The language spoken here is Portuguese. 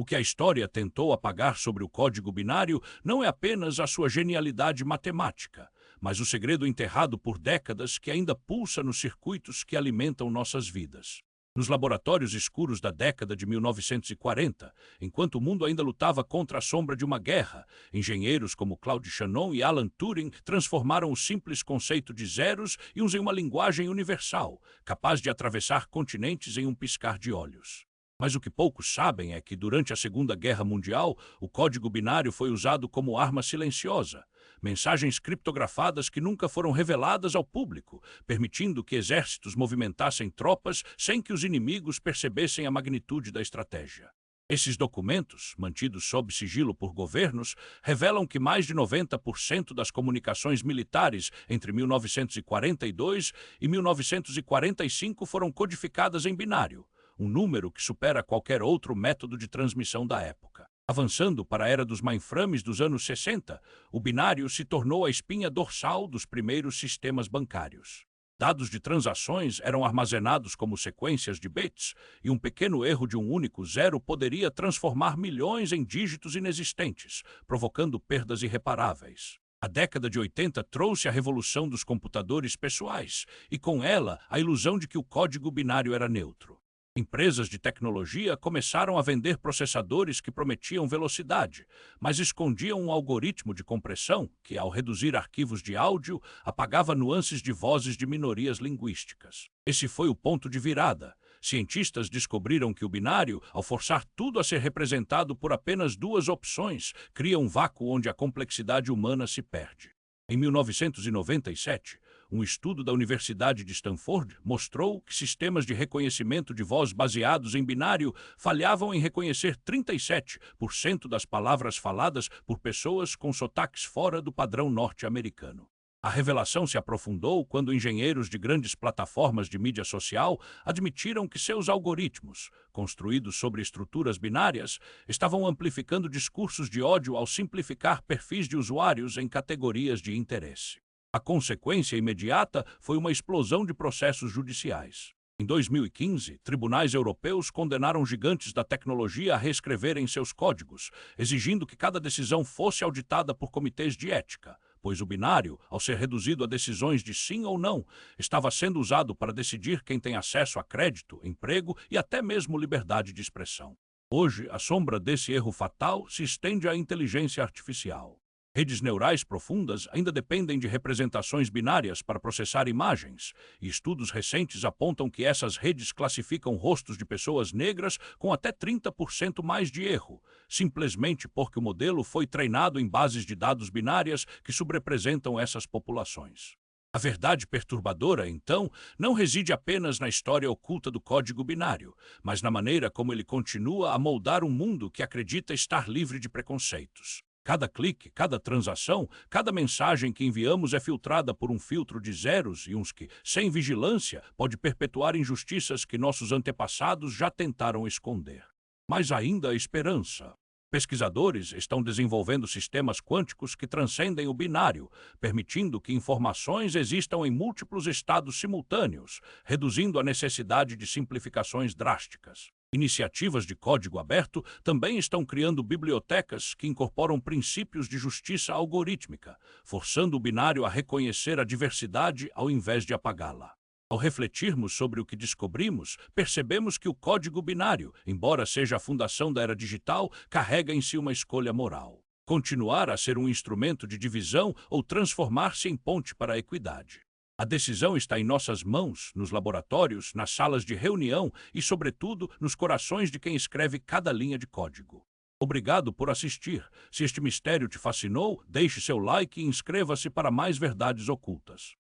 que a história tentou apagar sobre o código binário não é apenas a sua genialidade matemática, mas o segredo enterrado por décadas que ainda pulsa nos circuitos que alimentam nossas vidas. Nos laboratórios escuros da década de 1940, enquanto o mundo ainda lutava contra a sombra de uma guerra, engenheiros como Claude Shannon e Alan Turing transformaram o simples conceito de zeros e uns em uma linguagem universal, capaz de atravessar continentes em um piscar de olhos. Mas o que poucos sabem é que, durante a Segunda Guerra Mundial, o código binário foi usado como arma silenciosa. Mensagens criptografadas que nunca foram reveladas ao público, permitindo que exércitos movimentassem tropas sem que os inimigos percebessem a magnitude da estratégia. Esses documentos, mantidos sob sigilo por governos, revelam que mais de 90% das comunicações militares entre 1942 e 1945 foram codificadas em binário, um número que supera qualquer outro método de transmissão da época. Avançando para a era dos mainframes dos anos 60, o binário se tornou a espinha dorsal dos primeiros sistemas bancários. Dados de transações eram armazenados como sequências de bits, e um pequeno erro de um único zero poderia transformar milhões em dígitos inexistentes, provocando perdas irreparáveis. A década de 80 trouxe a revolução dos computadores pessoais, e com ela a ilusão de que o código binário era neutro. Empresas de tecnologia começaram a vender processadores que prometiam velocidade, mas escondiam um algoritmo de compressão que, ao reduzir arquivos de áudio, apagava nuances de vozes de minorias linguísticas. Esse foi o ponto de virada. Cientistas descobriram que o binário, ao forçar tudo a ser representado por apenas duas opções, cria um vácuo onde a complexidade humana se perde. Em 1997, um estudo da Universidade de Stanford mostrou que sistemas de reconhecimento de voz baseados em binário falhavam em reconhecer 37% das palavras faladas por pessoas com sotaques fora do padrão norte-americano. A revelação se aprofundou quando engenheiros de grandes plataformas de mídia social admitiram que seus algoritmos, construídos sobre estruturas binárias, estavam amplificando discursos de ódio ao simplificar perfis de usuários em categorias de interesse. A consequência imediata foi uma explosão de processos judiciais. Em 2015, tribunais europeus condenaram gigantes da tecnologia a reescreverem seus códigos, exigindo que cada decisão fosse auditada por comitês de ética, pois o binário, ao ser reduzido a decisões de sim ou não, estava sendo usado para decidir quem tem acesso a crédito, emprego e até mesmo liberdade de expressão. Hoje, a sombra desse erro fatal se estende à inteligência artificial. Redes neurais profundas ainda dependem de representações binárias para processar imagens, e estudos recentes apontam que essas redes classificam rostos de pessoas negras com até 30% mais de erro, simplesmente porque o modelo foi treinado em bases de dados binárias que subrepresentam essas populações. A verdade perturbadora, então, não reside apenas na história oculta do código binário, mas na maneira como ele continua a moldar um mundo que acredita estar livre de preconceitos. Cada clique, cada transação, cada mensagem que enviamos é filtrada por um filtro de zeros e uns que, sem vigilância, pode perpetuar injustiças que nossos antepassados já tentaram esconder. Mas ainda há esperança. Pesquisadores estão desenvolvendo sistemas quânticos que transcendem o binário, permitindo que informações existam em múltiplos estados simultâneos, reduzindo a necessidade de simplificações drásticas. Iniciativas de código aberto também estão criando bibliotecas que incorporam princípios de justiça algorítmica, forçando o binário a reconhecer a diversidade ao invés de apagá-la. Ao refletirmos sobre o que descobrimos, percebemos que o código binário, embora seja a fundação da era digital, carrega em si uma escolha moral: continuar a ser um instrumento de divisão ou transformar-se em ponte para a equidade. A decisão está em nossas mãos, nos laboratórios, nas salas de reunião e, sobretudo, nos corações de quem escreve cada linha de código. Obrigado por assistir. Se este mistério te fascinou, deixe seu like e inscreva-se para mais verdades ocultas.